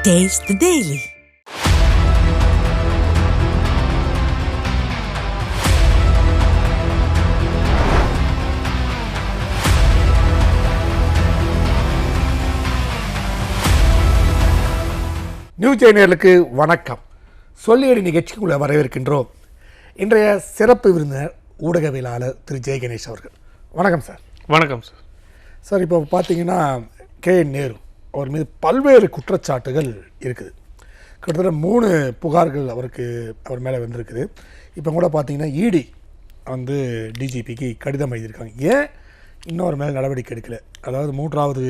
Taste the Daily. News சேனலுக்கு வணக்கம். சொல்லியடி நிகழ்ச்சிக்குள்ள வரவேற்கின்றோம். இன்றைய சிறப்பு விருந்தினர் ஊடகவியலாளர் திரு ஜெய கணேஷ் அவர்கள். வணக்கம் சார். வணக்கம் சார். சார், இப்போ பார்த்தீங்கன்னா நேரு அவர் மீது பல்வேறு குற்றச்சாட்டுகள் இருக்குது. கிட்டத்தட்ட 3 புகார்கள் அவர் மேலே வந்திருக்குது. இப்போ கூட பார்த்தீங்கன்னா இடி வந்து டிஜிபிக்கு கடிதம் எழுதியிருக்காங்க. ஏன் இன்னும் அவர் மேலே நடவடிக்கை எடுக்கலை? அதாவது 3வது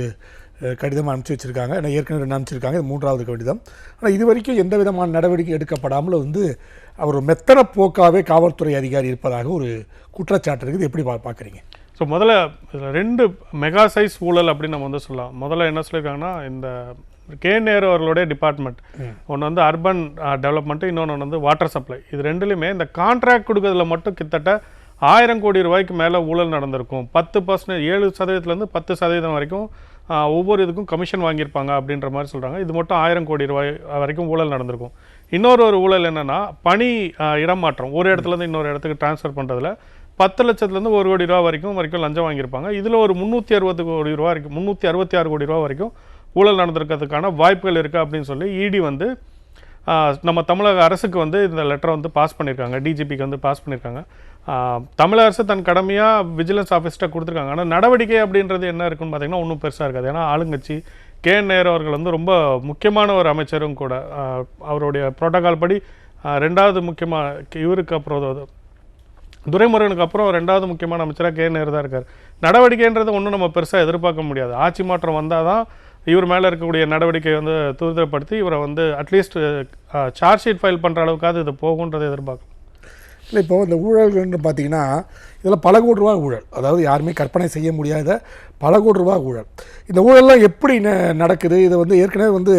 கடிதம் அனுப்பிச்சி வச்சுருக்காங்க. ஏன்னா ஏற்கனவே 2 அனுப்பிச்சிருக்காங்க, இது 3வது கடிதம். ஆனால் இது வரைக்கும் எந்த விதமான நடவடிக்கை எடுக்கப்படாமல் வந்து அவர் மெத்தன போக்காகவே காவல்துறை அதிகாரி இருப்பதாக ஒரு குற்றச்சாட்டு இருக்குது. எப்படி பார்க்குறீங்க? ஸோ முதல்ல 2 மெகா சைஸ் ஊழல் அப்படின்னு நம்ம வந்து சொல்லலாம். முதல்ல என்ன சொல்லியிருக்காங்கன்னா, இந்த நேரு அவர்களுடைய டிபார்ட்மெண்ட் ஒன்று வந்து அர்பன் டெவலப்மெண்ட்டு, இன்னொன்று வந்து வாட்டர் சப்ளை. இது 2லையுமே இந்த கான்ட்ராக்ட் கொடுக்கறதுல மட்டும் கிட்டத்தட்ட 1000 கோடி ரூபாய்க்கு மேலே ஊழல் நடந்திருக்கும். 10%, 7%லேருந்து 10% வரைக்கும் ஒவ்வொரு இதுக்கும் கமிஷன் வாங்கியிருப்பாங்க அப்படின்ற மாதிரி சொல்கிறாங்க. இது மட்டும் 1000 கோடி ரூபாய் வரைக்கும் ஊழல் நடந்திருக்கும். இன்னொரு ஊழல் என்னென்னா, பணி இடமாற்றம், ஒரு இடத்துலேருந்து இன்னொரு இடத்துக்கு டிரான்ஸ்ஃபர் பண்ணுறதுல 10 லட்சத்துலேருந்து 1 கோடி ரூபா வரைக்கும் லஞ்சம் வாங்கியிருப்பாங்க. இதில் ஒரு 360 கோடி ரூபா வரைக்கும், 366 கோடி ரூபா வரைக்கும் ஊழல் நடந்திருக்கிறதுக்கான வாய்ப்புகள் இருக்குது அப்படின்னு சொல்லி இடி வந்து நம்ம தமிழக அரசுக்கு வந்து இந்த லெட்டரை வந்து பாஸ் பண்ணியிருக்காங்க. டிஜிபிக்கு வந்து பாஸ் பண்ணியிருக்காங்க. தமிழக அரசு தன் கடமையாக விஜிலன்ஸ் ஆஃபீஸ்ட்டை கொடுத்துருக்காங்க. ஆனால் நடவடிக்கை அப்படின்றது என்ன இருக்குன்னு பார்த்தீங்கன்னா ஒன்றும் பெருசாக இருக்காது. ஏன்னா ஆளுங்கட்சி நேரு அவர்கள் வந்து ரொம்ப முக்கியமான ஒரு அமைச்சரும் கூட. அவருடைய புரோட்டோகால் படி 2வது முக்கியமாக இவருக்கு அப்புறம் துரைமுருகனுக்கு அப்புறம் 2வது முக்கியமான அமைச்சராக நேரு தான் இருக்கார். நடவடிக்கைன்றது ஒன்றும் நம்ம பெருசாக எதிர்பார்க்க முடியாது. ஆட்சி மாற்றம் வந்தால் தான் இவர் மேலே இருக்கக்கூடிய நடவடிக்கையை வந்து துரிதப்படுத்தி இவரை வந்து அட்லீஸ்ட் சார்ஜ் ஷீட் ஃபைல் பண்ணுற அளவுக்காவது இது போகுன்றதை எதிர்பார்க்கலாம். இல்லை, இப்போ இந்த ஊழல்கள்னு பார்த்தீங்கன்னா இதில் பல கோடி ரூபா ஊழல், அதாவது யாருமே கற்பனை செய்ய முடியாத பல கோடி ரூபா ஊழல். இந்த ஊழல்லாம் எப்படி நடக்குது? இதை வந்து ஏற்கனவே வந்து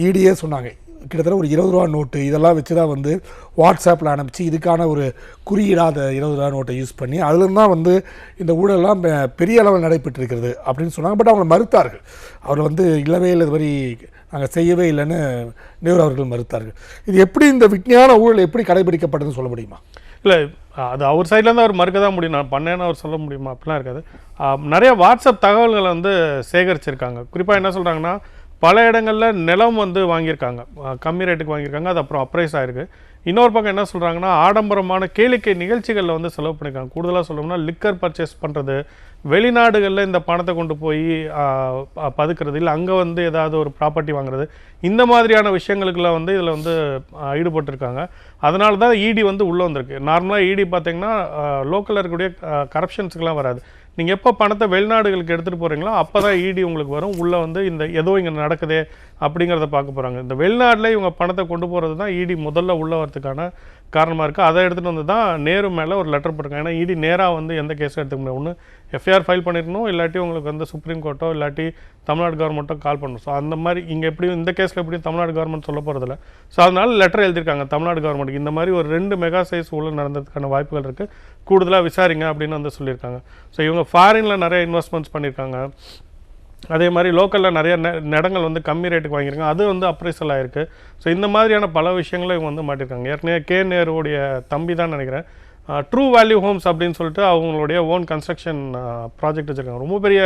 இடியே சொன்னாங்க. கிட்டத்தட்ட ஒரு 20 ரூபா நோட்டு இதெல்லாம் வச்சு தான் வந்து வாட்ஸ்அப்பில் அனுப்பிச்சு இதுக்கான ஒரு குறியீடாக அந்த 20 ரூபா நோட்டை யூஸ் பண்ணி அதுலேருந்து தான் வந்து இந்த ஊழல்லாம் பெரிய அளவில் நடைபெற்றிருக்கிறது அப்படின்னு சொன்னாங்க. பட் அவங்க மறுத்தார்கள். அவர் வந்து இல்லவே இல்லை, இது மாதிரி நாங்கள் செய்யவே இல்லைன்னு நேரு அவர்கள் மறுத்தார்கள். இது எப்படி இந்த விஞ்ஞான ஊழல் எப்படி கடைபிடிக்கப்பட்டதுன்னு சொல்ல முடியுமா? இல்லை, அது அவர் சைட்லேருந்து அவர் மறுக்க தான் முடியும். நான் பண்ணேன்னு அவர் சொல்ல முடியுமா? அப்படிலாம் இருக்காது. நிறைய வாட்ஸ்அப் தகவல்களை வந்து சேகரிச்சிருக்காங்க. குறிப்பாக என்ன சொல்கிறாங்கன்னா, பல இடங்களில் நிலம் வந்து வாங்கியிருக்காங்க, கம்மி ரேட்டுக்கு வாங்கியிருக்காங்க. அது அப்புறம் அப்ரைஸ் ஆகிருக்கு. இன்னொரு பக்கம் என்ன சொல்கிறாங்கன்னா, ஆடம்பரமான கேளிக்கை நிகழ்ச்சிகளில் வந்து செலவு பண்ணியிருக்காங்க. கூடுதலாக சொல்லணும்னா லிக்கர் பர்ச்சேஸ் பண்ணுறது, வெளிநாடுகளில் இந்த பணத்தை கொண்டு போய் பதுக்கிறது, இல்லை அங்கே வந்து ஏதாவது ஒரு ப்ராப்பர்ட்டி வாங்குறது, இந்த மாதிரியான விஷயங்களுக்குலாம் வந்து இதில் வந்து ஈடுபட்டிருக்காங்க. அதனால தான் இடி வந்து உள்ளே வந்திருக்கு. நார்மலாக இடி பார்த்திங்கன்னா லோக்கலில் இருக்கக்கூடிய கரப்ஷன்ஸுக்கெலாம் வராது. நீங்கள் எப்போ பணத்தை வெளிநாடுகளுக்கு எடுத்துகிட்டு போகிறீங்களோ அப்போ தான் இடி உங்களுக்கு வரும். உள்ளே வந்து இந்த ஏதோ இங்கே நடக்குதே அப்படிங்கிறத பார்க்க போகிறாங்க. இந்த வெளிநாட்டில் இவங்க பணத்தை கொண்டு போகிறது தான் இடி முதல்ல உள்ளே வரதுக்கான காரணமாக இருக்குது. அதை எடுத்துகிட்டு வந்து தான் நேரு மேலே ஒரு லெட்டர் போட்டிருக்காங்க. ஏன்னா இடி நேராக வந்து எந்த கேஸும் எடுத்துக்க முடியாது. ஒன்று எஃப்ஐஆர் ஃபைல் பண்ணியிருக்கணும், இல்லாட்டி உங்களுக்கு வந்து சுப்ரீம் கோர்ட்டோ இல்லாட்டி தமிழ்நாடு கவர்மெண்ட்டோ கால் பண்ணணும். ஸோ அந்த மாதிரி இங்கே எப்படியும் இந்த கேஸில் எப்படியும் தமிழ்நாடு கவர்மெண்ட் சொல்ல போகிறதில்ல. ஸோ அதனால லெட்டர் எழுதியிருக்காங்க தமிழ்நாடு கவர்மெண்ட்டுக்கு. இந்த மாதிரி ஒரு 2 மெகா சைஸ் ஊழல் நடந்ததுக்கான வாய்ப்புகள் இருக்குது, கூடுதலாக விசாரிங்க அப்படின்னு வந்து சொல்லியிருக்காங்க. ஸோ இவங்க ஃபாரினில் நிறைய இன்வெஸ்ட்மெண்ட்ஸ் பண்ணியிருக்காங்க. அதே மாதிரி லோக்கலில் நிறைய இடங்கள் வந்து கம்மி ரேட்டுக்கு வாங்கியிருக்காங்க, அது வந்து அப்ரைசல் ஆகிருக்கு. ஸோ இந்த மாதிரியான பல விஷயங்களை இவங்க வந்து மாட்டியிருக்காங்க. ஏற்கனவே நேருடைய தம்பி தான் நினைக்கிறேன், ட்ரூ வேல்யூ ஹோம்ஸ் அப்படின்னு சொல்லிட்டு அவங்களுடைய ஓன் கன்ஸ்ட்ரக்ஷன் ப்ராஜெக்ட் வச்சுருக்காங்க. ரொம்ப பெரிய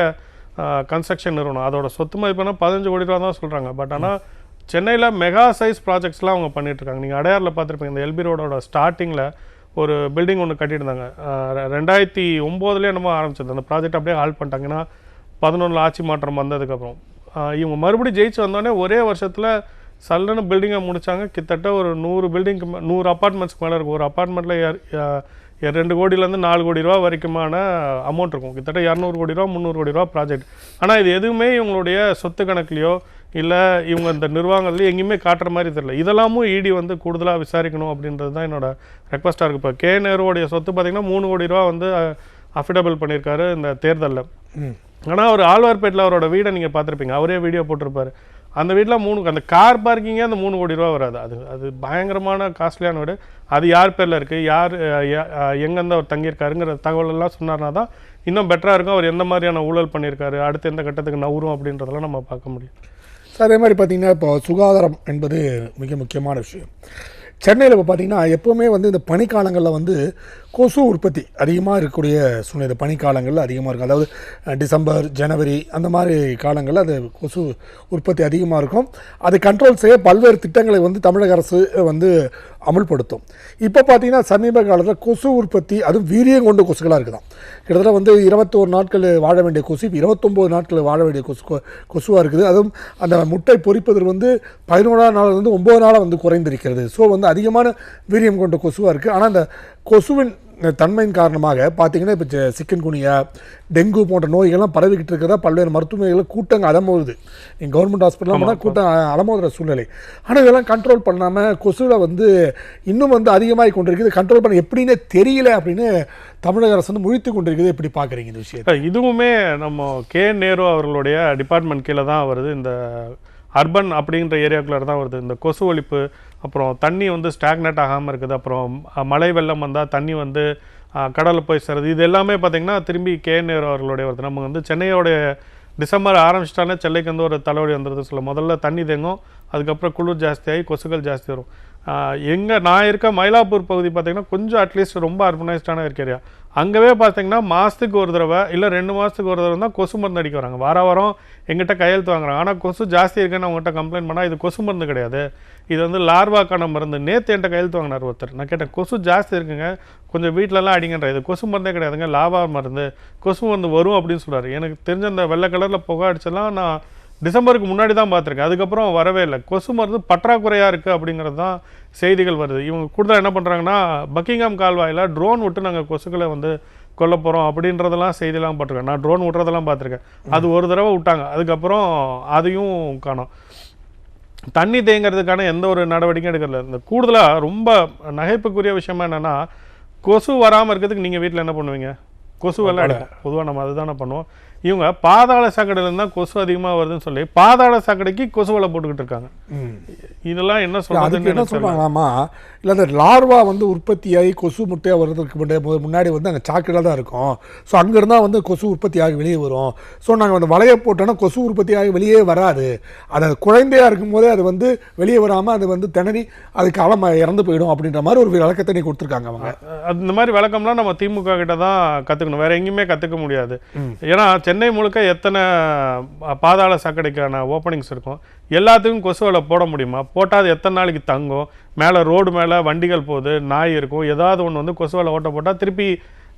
கன்ஸ்ட்ரக்ஷன் நிறுவனம். அதோட சொத்து மதிப்புனா 15 கோடி ரூபா தான் சொல்கிறாங்க. பட் ஆனால் சென்னையில் மெகா சைஸ் ப்ராஜெக்ட்ஸ்லாம் அவங்க பண்ணிகிட்ருக்காங்க. நீங்கள் அடையாரில் பார்த்துருப்பீங்க, இந்த எல்பி ரோடோட ஸ்டார்டிங்கில் ஒரு பில்டிங் ஒன்று கட்டியிருந்தாங்க. 2009 என்னமோ ஆரம்பிச்சது. அந்த ப்ராஜெக்ட் அப்படியே ஹால்ட் பண்ணிட்டாங்க. ஏன்னா 2011 ஆட்சி மாற்றம் வந்ததுக்கப்புறம் இவங்க மறுபடியும் ஜெயிச்சு வந்தோடனே ஒரே வருஷத்தில் சல்லுன்னு பில்டிங்கை முடித்தாங்க. கிட்டத்தட்ட ஒரு 100 அப்பார்ட்மெண்ட்ஸ்க்கு மேலே இருக்கும். ஒரு அப்பார்ட்மெண்ட்டில் 2 கோடியிலேருந்து 4 கோடி ரூபா வரைக்குமான அமௌண்ட் இருக்கும். கிட்டத்தட்ட 200 கோடி ரூபா 300 கோடி ரூபா ப்ராஜெக்ட். ஆனால் இது எதுவுமே இவங்களுடைய சொத்து கணக்குலையோ இல்லை இவங்க இந்த நிர்வாகங்கள்லையும் எங்கேயுமே காட்டுற மாதிரி தெரியல. இதெல்லாமும் இடி வந்து கூடுதலாக விசாரிக்கணும் அப்படின்றது தான் என்னோட ரெக்வஸ்ட்டாக இருக்குது. இப்போ நேருவோடைய சொத்து பார்த்திங்கன்னா 3 கோடி ரூபா வந்து அஃபிடபிள் பண்ணியிருக்காரு இந்த தேர்தலில். ஆனால் அவர் ஆழ்வார்பேட்டில் அவரோட வீடை நீங்கள் பார்த்துருப்பீங்க, அவரே வீடியோ போட்டிருப்பார். அந்த வீட்டில் அந்த கார் பார்க்கிங்கே அந்த 3 கோடி ரூபா வராது. அது பயங்கரமான காஸ்ட்லியான வீடு. அது யார் பேரில் இருக்குது, யார் எங்கேருந்து அவர் தங்கியிருக்காருங்கிற தகவல் எல்லாம் சொன்னார்னா தான் இன்னும் பெட்டராக இருக்கும். அவர் எந்த மாதிரியான ஊழல் பண்ணியிருக்காரு, அடுத்து எந்த கட்டத்துக்கு நவரும் அப்படின்றதெல்லாம் நம்ம பார்க்க முடியும். ஸோ அதே மாதிரி பார்த்திங்கன்னா இப்போ சுகாதாரம் என்பது மிக முக்கியமான விஷயம். சென்னையில் இப்போ பார்த்திங்கன்னா எப்போவுமே வந்து இந்த பனிக்காலங்களில் வந்து கொசு உற்பத்தி அதிகமாக இருக்கக்கூடிய சூழ்நிலை. இந்த பனிக்காலங்களில் அதிகமாக இருக்கும். அதாவது டிசம்பர், ஜனவரி அந்த மாதிரி காலங்களில் அது கொசு உற்பத்தி அதிகமாக இருக்கும். அதை கண்ட்ரோல் செய்ய பல்வேறு திட்டங்களை வந்து தமிழக அரசு வந்து அமுல்படுத்தும். இப்போ பார்த்திங்கன்னா சமீப காலத்தில் கொசு உற்பத்தி அதுவும் வீரியம் கொண்ட கொசுக்களாக இருக்குதான். கிட்டத்தட்ட வந்து 21 நாட்கள் வாழ வேண்டிய கொசு இப்போ 29 நாட்கள் வாழ வேண்டிய கொசுவாக இருக்குது. அதுவும் அந்த முட்டை பொரிப்பதில் வந்து 11ஆம் நாள் வந்து 9 நாளாக வந்து குறைந்திருக்கிறது. ஸோ வந்து அதிகமான வீரியம் கொண்ட கொசுவாக இருக்குது. ஆனால் அந்த கொசுவின் தன்மையின் காரணமாக பார்த்திங்கன்னா இப்போ சிக்கன் குனியா, டெங்கு போன்ற நோய்கள்லாம் பரவிக்கிட்டு இருக்கிறதா பல்வேறு மருத்துவமனைகளில் கூட்டங்கள் அலமோதுது. நீங்கள் கவர்மெண்ட் ஹாஸ்பிட்டலாம் போனால் கூட்டம் அலமோதுற சூழ்நிலை. ஆனால் இதெல்லாம் கண்ட்ரோல் பண்ணாமல் கொசுவில் வந்து இன்னும் வந்து அதிகமாகி கொண்டிருக்குது. கண்ட்ரோல் பண்ண எப்படின்னே தெரியல அப்படின்னு தமிழக அரசு வந்து முழித்து கொண்டிருக்குது. எப்படி பார்க்குறீங்க இந்த விஷயத்தை? இதுவுமே நம்ம நேரு அவர்களுடைய டிபார்ட்மெண்ட் கீழே தான் வருது. இந்த அர்பன் அப்படின்ற ஏரியாக்குள்ளே தான் வருது. இந்த கொசு ஒழிப்பு, அப்புறம் தண்ணி வந்து ஸ்டாக்னேட் ஆகாமல் இருக்குது, அப்புறம் மழை வெள்ளம் வந்தால் தண்ணி வந்து கடலில் போய் சேருது. இது எல்லாமே பார்த்திங்கன்னா திரும்பி நேரு அவர்களுடைய வருது. நம்ம வந்து சென்னையோடைய டிசம்பர் ஆரம்பிச்சிட்டாலே சென்னைக்கு வந்து ஒரு தலைவலி வந்துடுது சொல்ல. முதல்ல தண்ணி தேங்கும், அதுக்கப்புறம் குளிர் ஜாஸ்தியாகி கொசுக்கள் ஜாஸ்தி வரும். நான் இருக்க மயிலாப்பூர் பகுதி பார்த்திங்கன்னா கொஞ்சம் அட்லீஸ்ட் ரொம்ப அர்பனைஸ்டான ஏரியா. அங்கவே பார்த்தீங்கன்னா மாதத்துக்கு ஒரு தடவை இல்லை 2 மாதத்துக்கு ஒரு தடவை தான் கொசு மருந்து அடிக்க வராங்க. வாரம் எங்கிட்ட கையெழுத்து வாங்குறாங்க. ஆனால் கொசு ஜாஸ்தி இருக்குன்னு அவங்ககிட்ட கம்ப்ளைண்ட் பண்ணால் இது கொசு மருந்து கிடையாது, இது வந்து லார்வாக்கான மருந்து. நேற்று என்கிட்ட கையெழுத்து வாங்கினார் ஒருத்தர். நான் கேட்டேன், கொசு ஜாஸ்தி இருக்குங்க, கொஞ்சம் வீட்டிலலாம் அடிங்கன்ற. இது கொசு மருந்தே கிடையாதுங்க, லார்வா மருந்து, கொசு மருந்து வரும் அப்படின்னு சொல்கிறார். எனக்கு தெரிஞ்ச அந்த வெள்ளை கலரில் புகை அடிச்செல்லாம் நான் டிசம்பருக்கு முன்னாடி தான் பார்த்துருக்கேன். அதுக்கப்புறம் வரவே இல்லை. கொசு மருந்து பற்றாக்குறையாக இருக்குது அப்படிங்கிறது தான் செய்திகள் வருது. இவங்க கூடுதலாக என்ன பண்ணுறாங்கன்னா, பக்கிங்ஹாம் கால்வாயில் ட்ரோன் விட்டு நாங்கள் கொசுக்களை வந்து கொல்ல போகிறோம் அப்படின்றதெல்லாம் செய்திலாம் பார்த்துருக்கேன். நான் ட்ரோன் விட்றதெல்லாம் பார்த்துருக்கேன். அது ஒரு தடவை விட்டாங்க, அதுக்கப்புறம் அதையும் காணோம். தண்ணி தேங்கிறதுக்கான எந்த ஒரு நடவடிக்கையும் எடுக்கல. இந்த கூடுதலாக ரொம்ப நகைப்புக்குரிய விஷயமா என்னென்னா, கொசு வராமல் இருக்கிறதுக்கு நீங்கள் வீட்டில் என்ன பண்ணுவீங்க? கொசு வெள்ளம் அடிக்கும். பொதுவாக நம்ம அதுதானே பண்ணுவோம். இவங்க பாதாள சாக்கடையிலேருந்து தான் கொசு அதிகமாக வருதுன்னு சொல்லி பாதாள சாக்கடைக்கு கொசு வலை போட்டுக்கிட்டு இருக்காங்க. இதெல்லாம் என்ன சொல்றது? என்ன சொல்றாங்களாமா, இல்லை அந்த லார்வா வந்து உற்பத்தியாகி கொசு முட்டையாக வர்றதுக்கு முன்னாடி வந்து அங்கே சாக்கடை தான் இருக்கும். ஸோ அங்கேருந்தா வந்து கொசு உற்பத்தியாகி வெளியே வரும். ஸோ நாங்கள் வந்து வலையை போட்டோன்னா கொசு உற்பத்தியாகி வெளியே வராது. அது குழந்தையாக இருக்கும்போதே அது வந்து வெளியே வராமல் அது வந்து திணறி அதுக்கு அலம் இறந்து போயிடும் அப்படின்ற மாதிரி ஒரு விளக்கத்தை நீ கொடுத்துருக்காங்க அவங்க. இந்த மாதிரி விளக்கம்லாம் நம்ம திமுக கிட்ட தான் கற்றுக்கணும், வேற எங்கேயுமே கற்றுக்க முடியாது. ஏன்னா சென்னை முழுக்க எத்தனை பாதாள சாக்கடைக்கான ஓப்பனிங்ஸ் இருக்கும், எல்லாத்துக்கும் கொசு வலை போட முடியுமா? போட்டால் அது எத்தனை நாளைக்கு தங்கும்? மேலே ரோடு மேலே வண்டிகள் போகுது, நாய் இருக்கும், ஏதாவது ஒன்று வந்து கொசு வலை ஓட்ட போட்டால் திருப்பி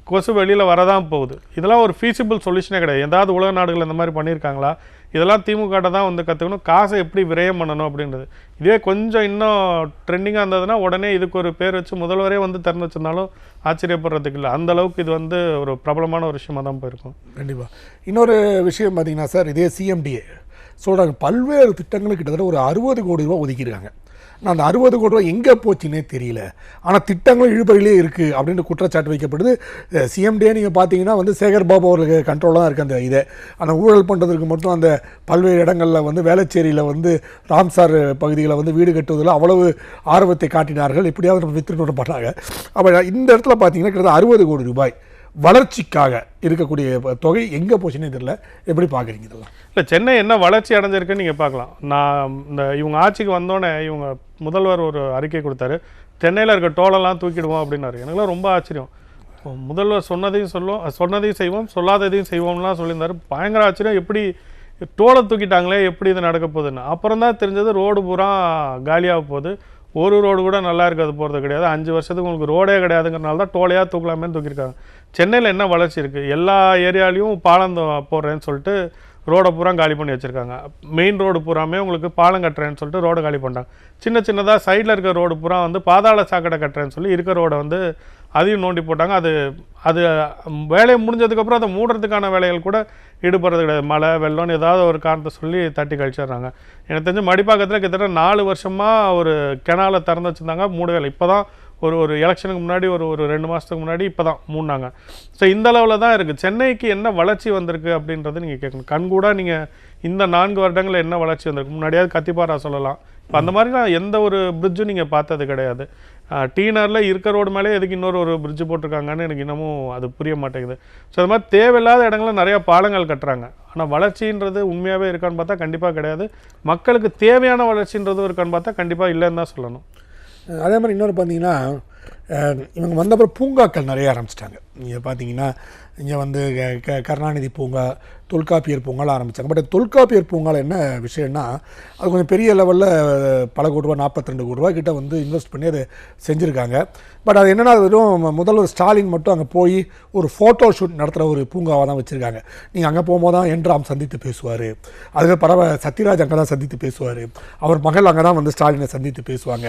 கொசு வெளியில் வரதான் போகுது. இதெல்லாம் ஒரு ஃபீஸிபிள் சொல்யூஷனே கிடையாது. ஏதாவது உலக நாடுகள் இந்த மாதிரி பண்ணியிருக்காங்களா? இதெல்லாம் திமுக தான் வந்து கற்றுக்கணும், காசை எப்படி விரயம் பண்ணணும் அப்படின்றது. இதே கொஞ்சம் இன்னும் ட்ரெண்டிங்காக இருந்ததுன்னா உடனே இதுக்கு ஒரு பேர் வச்சு முதல்வரே வந்து திறந்து வச்சிருந்தாலும் ஆச்சரியப்படுறதுக்கு இல்லை. அந்த அளவுக்கு இது வந்து ஒரு பிரபலமான ஒரு விஷயமா தான் போயிருக்கும். கண்டிப்பாக. இன்னொரு விஷயம் பார்த்தீங்கன்னா சார், இதே சிஎம்டிஏ சொல்கிறாங்க பல்வேறு திட்டங்களுக்கு கிட்டத்தட்ட ஒரு 60 கோடி ரூபா ஒதுக்கியிருக்காங்க. ஆனால் அந்த 60 கோடி ரூபா எங்கே போச்சுன்னே தெரியல. ஆனால் திட்டங்களும் இழுபறியிலே இருக்குது அப்படின்னு குற்றச்சாட்டு வைக்கப்படுது. சிஎம்டிஏ நீங்கள் பார்த்தீங்கன்னா வந்து சேகர் பாபு அவர்களுக்கு கண்ட்ரோலாக தான் இருக்குது. அந்த ஊழல் பண்ணுறதுக்கு மட்டும் அந்த பல்வேறு இடங்களில் வந்து வேளச்சேரியில் வந்து ராம்சார் பகுதியில் வந்து வீடு கட்டுவதில் அவ்வளவு ஆர்வத்தை காட்டினார்கள். எப்படியாவது நம்ம வித்துட்டு பண்ணாங்க. அப்போ இந்த இடத்துல பார்த்தீங்கன்னா கிட்டத்தட்ட 60 கோடி ரூபாய் வளர்ச்சிக்காக இருக்கக்கூடிய தொகை எங்கே போச்சுன்னே தெரியல. எப்படி பார்க்குறீங்க இதெல்லாம்? இல்லை, சென்னை என்ன வளர்ச்சி அடைஞ்சிருக்குன்னு நீங்கள் பார்க்கலாம். நான் இந்த இவங்க ஆட்சிக்கு வந்தோடனே இவங்க முதல்வர் ஒரு அறிக்கை கொடுத்தாரு, சென்னையில் இருக்க டோலெல்லாம் தூக்கிடுவோம் அப்படின்னாரு. எனக்குலாம் ரொம்ப ஆச்சரியம். முதல்வர் சொன்னதையும் செய்வோம், சொல்லாததையும் செய்வோம்லாம் சொல்லியிருந்தாரு. பயங்கர ஆச்சரியம், எப்படி டோலை தூக்கிட்டாங்களே, எப்படி இது நடக்க போகுதுன்னு. அப்புறம் தான் தெரிஞ்சது ரோடு பூரா காலியாக போகுது. ஒரு ரோடு கூட நல்லா இருக்காது, போகிறது கிடையாது. 5 வருஷத்துக்கு உங்களுக்கு ரோடே கிடையாதுங்கிறனால தான் டோலையாக தூக்கலாமே தூக்கியிருக்காங்க. சென்னையில் என்ன வளர்ச்சி இருக்குது? எல்லா ஏரியாலையும் பாலம் போடுறேன்னு சொல்லிட்டு ரோடை பூரா காலி பண்ணி வச்சுருக்காங்க. மெயின் ரோடு பூராமே உங்களுக்கு பாலம் கட்டுறேன்னு சொல்லிட்டு ரோடை காலி பண்ணிட்டாங்க. சின்னதாக சைடில் இருக்க ரோடு பூரா வந்து பாதாள சாக்கடை கட்டுறேன்னு சொல்லி இருக்க ரோடை வந்து அதையும் நோண்டி போட்டாங்க. அது வேலையை முடிஞ்சதுக்கப்புறம் அதை மூடுறதுக்கான வேலைகள் கூட ஈடுபடுறது கிடையாது. மழை வெள்ளம்னு ஏதாவது ஒரு காரணத்தை சொல்லி தட்டி கழிச்சிடுறாங்க. எனக்கு தெரிஞ்ச மடிப்பாக்கத்தில் கிட்டத்தட்ட 4 வருஷமாக ஒரு கெனாலை திறந்து வச்சுருந்தாங்க, மூடவே. இப்போ தான் ஒரு எலெக்ஷனுக்கு முன்னாடி ஒரு 2 மாதத்துக்கு முன்னாடி இப்போ தான் மூடினாங்க. ஸோ இந்த அளவில் தான் இருக்குது. சென்னைக்கு என்ன வளர்ச்சி வந்திருக்கு அப்படின்றத நீங்கள் கேட்கணும். கண்கூட நீங்கள் இந்த 4 வருடங்களில் என்ன வளர்ச்சி வந்திருக்கு? முன்னாடியாவது கத்திப்பாரா சொல்லலாம். இப்போ அந்த மாதிரிலாம் எந்த ஒரு பிரிட்ஜும் நீங்கள் பார்த்தது கிடையாது. டீனரில் இருக்க ரோடு மேலே எதுக்கு இன்னொரு ஒரு பிரிட்ஜு போட்டிருக்காங்கன்னு எனக்கு இன்னமும் அது புரிய மாட்டேங்குது. ஸோ அது மாதிரி தேவையில்லாத இடங்களில் நிறையா பாலங்கள் கட்டுறாங்க. ஆனால் வளர்ச்சின்றது உண்மையாகவே இருக்கான்னு பார்த்தா கண்டிப்பாக கிடையாது. மக்களுக்கு தேவையான வளர்ச்சின்றதும் இருக்கான்னு பார்த்தா கண்டிப்பாக இல்லைன்னு தான் சொல்லணும். அதே மாதிரி இன்னொரு பார்த்தீங்கன்னா இவங்க வந்தப்பறம் பூங்காக்கள் நிறைய ஆரம்பிச்சிட்டாங்க. நீங்கள் பார்த்தீங்கன்னா இங்கே வந்து கருணாநிதி பூங்கா, தொல்காப்பியர் பூங்காலாம் ஆரம்பித்தாங்க. பட் தொல்காப்பியர் பூங்காவில் என்ன விஷயம்னா அது கொஞ்சம் பெரிய லெவலில் பல கோடி ரூபா, 42 கோடி ரூபா கிட்ட வந்து இன்வெஸ்ட் பண்ணி அதை செஞ்சுருக்காங்க. பட் அது என்னென்னா வெறும் முதல்வர் ஸ்டாலின் மட்டும் அங்கே போய் ஒரு ஃபோட்டோ ஷூட் நடத்துகிற ஒரு பூங்காவாக தான் வச்சுருக்காங்க. நீங்கள் அங்கே போகும்போது தான் என்ராம் சந்தித்து பேசுவார், அதுக்கு சத்யராஜ் அங்கே தான் சந்தித்து பேசுவார், அவர் மகள் அங்கே தான் வந்து ஸ்டாலினை சந்தித்து பேசுவாங்க,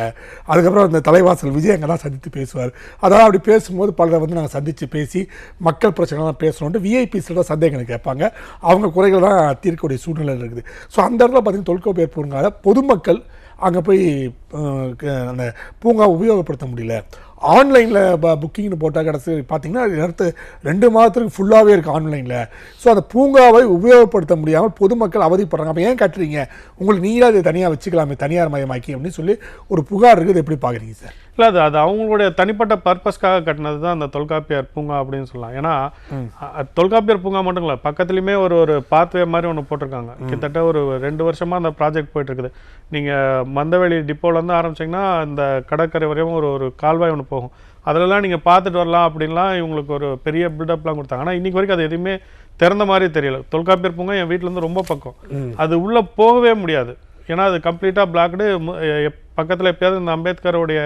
அதுக்கப்புறம் இந்த தலைவாசல் விஜய் அங்கே தான் சந்தித்து பேசுவார். அதாவது அப்படி பேசும்போது பலரை வந்து நாங்கள் சந்தித்து பேசி மக்கள் பிரச்சனைலாம் பேசணுன்ட்டு விஐபிஸில் தான் சந்தேகங்களை கேட்பாங்க. அவங்க குறைகள் தான் தீர்க்கக்கூடிய சூழ்நிலை இருக்குது. ஸோ அந்த இடத்துல பார்த்தீங்கன்னா தொல்காப்பியர் பூங்காவில் பொதுமக்கள் அங்கே போய் அந்த பூங்கா உபயோகப்படுத்த முடியல. ஆன்லைனில் புக்கிங்னு போட்டால் கிடச்சி பார்த்தீங்கன்னா அடுத்து 2 மாதத்துக்கு ஃபுல்லாகவே இருக்குது ஆன்லைனில். ஸோ அந்த பூங்காவை உபயோகப்படுத்த முடியாமல் பொதுமக்கள் அவதிப்படுறாங்க. அப்போ ஏன் கட்டுறீங்க, உங்களுக்கு நீங்களே அதை தனியாக வச்சுக்கலாமே தனியார் மயமாக்கி அப்படின்னு சொல்லி ஒரு புகார் இருக்குது. எப்படி பார்க்குறீங்க சார்? இல்லை, அது அவங்களுடைய தனிப்பட்ட பர்பஸ்க்காக கட்டினது தான் அந்த தொல்காப்பியர் பூங்கா அப்படின்னு சொல்லலாம். ஏன்னா தொல்காப்பியர் பூங்கா மட்டும் இல்லை, பக்கத்துலேயுமே ஒரு பாத்வே மாதிரி ஒன்று போட்டிருக்காங்க. கிட்டத்தட்ட ஒரு 2 வருஷமாக அந்த ப்ராஜெக்ட் போயிட்டுருக்குது. நீங்கள் மந்தவெளி டிப்போலேருந்து ஆரம்பிச்சிங்கன்னா இந்த கடற்கரை வரையும் ஒரு கால்வாய் ஒன்று போகும். அதிலலாம் நீங்கள் பார்த்துட்டு வரலாம் அப்படின்லாம் இவங்களுக்கு ஒரு பெரிய பில்டப்லாம் கொடுத்தாங்க. ஆனால் இன்றைக்கி வரைக்கும் அது எதுவுமே திறந்த மாதிரி தெரியல. தொல்காப்பியர் பூங்கா என் வீட்டிலேருந்து ரொம்ப பக்கம், அது உள்ளே போகவே முடியாது. ஏன்னா அது கம்ப்ளீட்டாக பிளாக்டு. பக்கத்தில் எப்பயாவது இந்த அம்பேத்கருடைய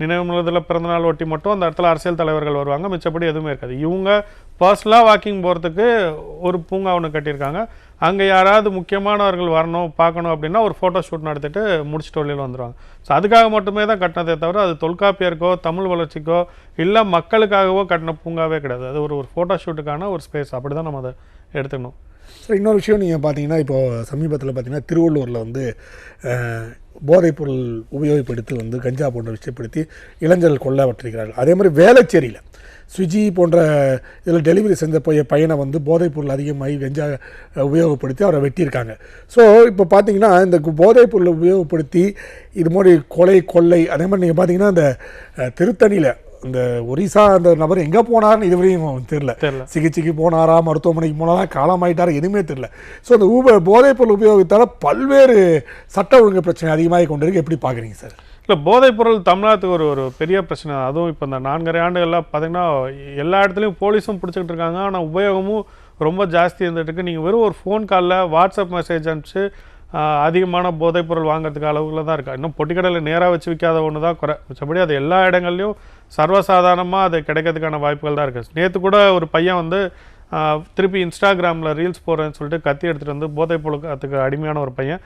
நினைவு நிலையத்தில் பிறந்தநாள் ஒட்டி மட்டும் அந்த இடத்துல அரசியல் தலைவர்கள் வருவாங்க, மிச்சப்படி எதுவுமே இருக்காது. இவங்க பர்சனலாக வாக்கிங் போகிறதுக்கு ஒரு பூங்கா ஒன்று கட்டியிருக்காங்க. அங்கே யாராவது முக்கியமானவர்கள் வரணும் பார்க்கணும் அப்படின்னா ஒரு ஃபோட்டோ ஷூட் நடத்திட்டு முடிச்சுட்டு வெளியில் வந்துடுவாங்க. ஸோ அதுக்காக மட்டுமே தான் கட்டினதே தவிர அது தொல்காப்பியருக்கோ தமிழ் வளர்ச்சிக்கோ இல்லை மக்களுக்காகவோ கட்டின பூங்காவே கிடையாது. அது ஒரு ஃபோட்டோ ஷூட்டுக்கான ஒரு ஸ்பேஸ். அப்படி தான் நம்ம அதை எடுத்துக்கணும். ஸோ இன்னொரு விஷயம் நீங்கள் பார்த்தீங்கன்னா இப்போது சமீபத்தில் பார்த்தீங்கன்னா திருவள்ளூரில் வந்து போதைப்பொருள் உபயோகப்படுத்தி வந்து கஞ்சா போன்ற விஷயப்படுத்தி இளைஞர்கள் கொல்லப்பட்டிருக்கிறார்கள். அதே மாதிரி வேளச்சேரியில் ஸ்விக்கி போன்ற இதில் டெலிவரி செஞ்ச பையனை வந்து போதைப்பொருள் அதிகமாகி கஞ்சா உபயோகப்படுத்தி அவரை வெட்டியிருக்காங்க. ஸோ இப்போ பார்த்தீங்கன்னா இந்த போதைப்பொருளை உபயோகப்படுத்தி இது மாதிரி கொள்ளை அதே மாதிரி நீங்கள் பார்த்தீங்கன்னா இந்த திருத்தணியில் இந்த ஒரிசா அந்த நபர் எங்கே போனார்னு இதுவரையும் தெரியல. சிகிச்சைக்கு போனாரா, மருத்துவமனைக்கு போனாரா, காலமாயிட்டாரா, எதுவுமே தெரியல. ஸோ அந்த போதைப்பொருள் உபயோகித்தால் பல்வேறு சட்ட ஒழுங்கு பிரச்சனை அதிகமாக கொண்டு இருக்கு. எப்படி பார்க்குறீங்க சார்? இல்லை, போதைப்பொருள் தமிழ்நாட்டுக்கு ஒரு பெரிய பிரச்சனை. அதுவும் இப்போ இந்த 4.5 ஆண்டுகளில் பார்த்தீங்கன்னா எல்லா இடத்துலையும் போலீஸும் பிடிச்சிக்கிட்டு இருக்காங்க. ஆனால் உபயோகமும் ரொம்ப ஜாஸ்தி இருந்துட்டு இருக்கு. நீங்கள் வெறும் ஒரு ஃபோன் காலில் வாட்ஸ்அப் மெசேஜ் அனுப்பிச்சு அதிகமான போதைப்பொருள் வாங்குறதுக்கு அளவுக்குள்ள தான் இருக்கா. இன்னும் பொட்டிக்கடையில் நேராக வச்சு விற்காத ஒன்று தான் குறை. மிச்சபடி அது எல்லா இடங்கள்லையும் சர்வசாதாரணமாக அது கிடைக்கிறதுக்கான வாய்ப்புகள் தான் இருக்குது. நேற்று கூட ஒரு பையன் வந்து திருப்பி இன்ஸ்டாகிராமில் ரீல்ஸ் போடுறேன்னு சொல்லிட்டு கத்தி எடுத்துகிட்டு வந்து போதைப்பொருளுக்கு அடிமையான ஒரு பையன்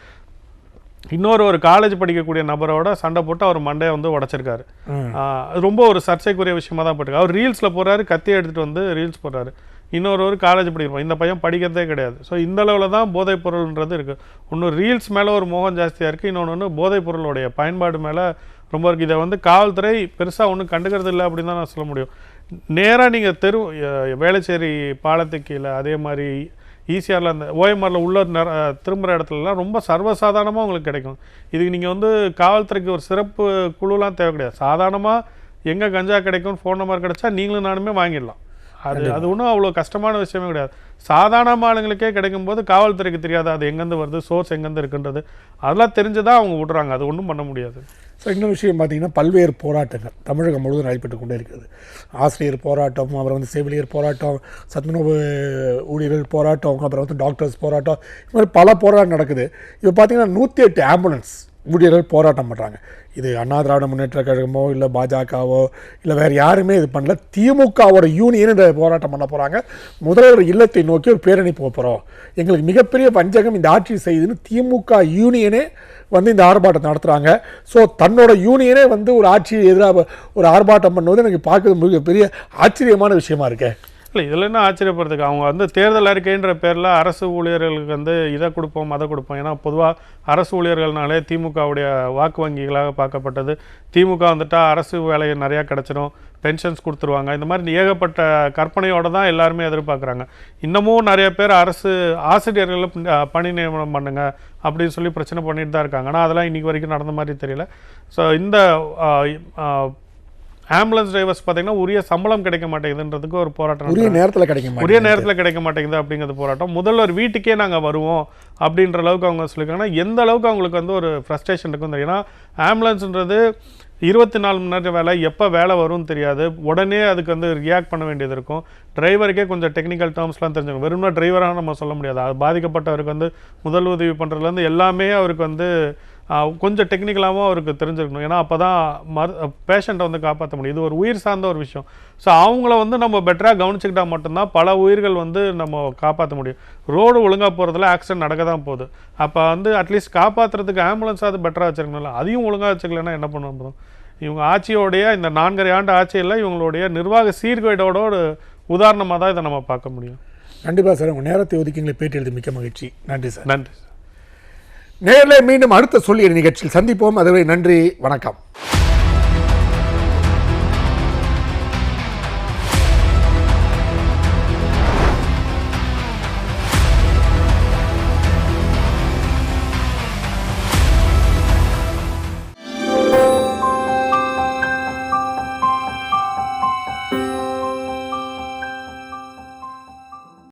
ஒரு காலேஜ் படிக்கக்கூடிய நபரோட சண்டை போட்டு அவர் மண்டையை வந்து உடச்சிருக்காரு. ரொம்ப ஒரு சர்ச்சைக்குரிய விஷயமா தான் போட்டிருக்கு. அவர் ரீல்ஸில் போடுறாரு, கத்தியை எடுத்துகிட்டு வந்து ரீல்ஸ் போடுறாரு. ஒரு காலேஜ் படிக்கிறோம், இந்த பையன் படிக்கிறதே கிடையாது. ஸோ இந்த அளவில் தான் போதைப் பொருள்ன்றது இருக்குது. ஒன்று ரீல்ஸ் மேலே ஒரு மோகம் ஜாஸ்தியாக இருக்குது, இன்னொன்று போதைப் பொருளுடைய பயன்பாடு மேலே ரொம்ப இருக்குது. இதை வந்து காவல்துறை பெருசாக ஒன்றும் கண்டுக்கிறது இல்லை அப்படின்னு தான் நான் சொல்ல முடியும். நேராக நீங்கள் வேளச்சேரி பாலத்துக்கு கீழே, அதே மாதிரி ஈசிஆரில் அந்த ஓஎம்ஆரில் உள்ள திரும்புகிற இடத்துலலாம் ரொம்ப சர்வசாதாரணமாக உங்களுக்கு கிடைக்கும். இதுக்கு நீங்கள் வந்து காவல்துறைக்கு ஒரு சிறப்பு குழுலாம் தேவை கிடையாது. சாதாரணமாக எங்கே கஞ்சா கிடைக்கும் ஃபோன் நம்பர் கிடைச்சா நீங்களும் நானுமே வாங்கிடலாம். அது ஒன்றும் அவ்வளோ கஷ்டமான விஷயமே கிடையாது. சாதாரண ஆளுங்களுக்கே கிடைக்கும்போது காவல்துறைக்கு தெரியாது அது எங்கேருந்து வருது, சோர்ஸ் எங்கேருந்து இருக்குன்றது. அதெல்லாம் தெரிஞ்சுதான் அவங்க விட்றாங்க. அது ஒன்றும் பண்ண முடியாது. ஸோ இன்னொரு விஷயம் பார்த்தீங்கன்னா பல்வேறு போராட்டங்கள் தமிழகம் முழுவதும் நடைபெற்று கொண்டே இருக்கிறது. ஆசிரியர் போராட்டம், அப்புறம் வந்து செவிலியர் போராட்டம், சத்துணவு ஊழியர்கள் போராட்டம், அப்புறம் வந்து டாக்டர்ஸ் போராட்டம், இது மாதிரி பல போராட்டம் நடக்குது. இப்போ பார்த்தீங்கன்னா 108 ஆம்புலன்ஸ் ஊழியர்கள் போராட்டம் பண்ணுறாங்க. இது அண்ணா திராவிட முன்னேற்ற கழகமோ இல்லை பாஜகவோ இல்லை வேறு யாருமே இது பண்ணல. திமுகவோட யூனியன் இந்த போராட்டம் பண்ண போகிறாங்க. முதல்வர் இல்லத்தை நோக்கி ஒரு பேரணி போக போகிறோம், எங்களுக்கு மிகப்பெரிய வஞ்சகம் இந்த ஆட்சி செய்யுதுன்னு திமுக யூனியனே வந்து இந்த ஆர்ப்பாட்டம் நடத்துகிறாங்க. ஸோ தன்னோட யூனியனே வந்து ஒரு ஆட்சியை எதிராக ஒரு ஆர்ப்பாட்டம் பண்ணுவது எனக்கு பார்க்குறது மிகப்பெரிய ஆச்சரியமான விஷயமா இருக்கேன். இல்லை, இதில் என்ன ஆச்சரியப்படுறதுக்கு, அவங்க வந்து தேர்தல் அறிக்கைன்ற பேரில் அரசு ஊழியர்களுக்கு வந்து இதை கொடுப்போம் அதை கொடுப்போம். ஏன்னா பொதுவாக அரசு ஊழியர்கள்னாலே திமுகவுடைய வாக்கு வங்கிகளாக பார்க்கப்பட்டது. திமுக வந்துட்டால் அரசு வேலை நிறையா கிடச்சிடும், பென்ஷன்ஸ் கொடுத்துருவாங்க, இந்த மாதிரி ஏகப்பட்ட கற்பனையோடு தான் எல்லாருமே எதிர்பார்க்குறாங்க. இன்னமும் நிறைய பேர் அரசு ஆசிரியர்களை பணி நியமனம் பண்ணுங்க அப்படின்னு சொல்லி பிரச்சனை பண்ணிட்டு தான் இருக்காங்க. ஆனால் அதெல்லாம் இன்றைக்கி வரைக்கும் நடந்த மாதிரி தெரியல. ஸோ இந்த ஆம்புலன்ஸ் டிரைவர்ஸ் பார்த்தீங்கன்னா உரிய சம்பளம் கிடைக்க மாட்டேங்குதுன்றதுக்கு ஒரு போராட்டம் உரிய நேரத்தில் கிடைக்கும் உரிய நேரத்தில் கிடைக்க மாட்டேங்குது அப்படிங்கிறது போராட்டம். முதல்வர் வீட்டுக்கே நாங்கள் வருவோம் அப்படின்ற அளவுக்கு அவங்க சொல்லியிருக்காங்கன்னா எந்த அளவுக்கு அவங்களுக்கு வந்து ஒரு ஃப்ரஸ்ட்ரேஷன் இருக்கும் தெரியும். ஏன்னா ஆம்புலன்ஸ்ன்றது 24 மணி நேரம் வேலை, எப்போ வேலை வரும்னு தெரியாது, உடனே அதுக்கு வந்து ரியாக்ட் பண்ண வேண்டியது இருக்கும். டிரைவருக்கே கொஞ்சம் டெக்னிக்கல் டேர்ம்ஸ்லாம் தெரிஞ்சுக்கணும். வெறும்னா டிரைவராக நம்ம சொல்ல முடியாது. அது பாதிக்கப்பட்டவருக்கு வந்து முதல் உதவி பண்ணுறதுலேருந்து எல்லாமே அவருக்கு வந்து கொஞ்சம் டெக்னிக்கலாகவும் அவருக்கு தெரிஞ்சிருக்கணும். ஏன்னா அப்போ தான் பேஷண்ட்டை வந்து காப்பாற்ற முடியும். இது ஒரு உயிர் சார்ந்த ஒரு விஷயம். ஸோ அவங்கள வந்து நம்ம பெட்டராக கவனிச்சுக்கிட்டால் மட்டும்தான் பல உயிர்கள் வந்து நம்ம காப்பாற்ற முடியும். ரோடு ஒழுங்காக போகிறதுல ஆக்சிடென்ட் நடக்க தான் போகுது. அப்போ வந்து அட்லீஸ்ட் காப்பாற்றுறதுக்கு ஆம்புலன்ஸாவது பெட்டராக வச்சுருக்கணும்ல. அதையும் ஒழுங்காக வச்சுக்கலன்னா என்ன பண்ண போதும்? இவங்க ஆட்சியோடைய இந்த 4.5 ஆண்டு ஆட்சியில் இவங்களுடைய நிர்வாக சீர்கேடோட ஒரு உதாரணமாக தான் இதை நம்ம பார்க்க முடியும். கண்டிப்பாக சார், உங்கள் நேரத்தை ஒதுக்கிங்களை பேட்டி எழுதி மிக்க மகிழ்ச்சி. நன்றி சார். நன்றி. நேரில் மீண்டும் அடுத்த சொல்லி நிகழ்ச்சியில் சந்திப்போம். அதுவரை நன்றி, வணக்கம்.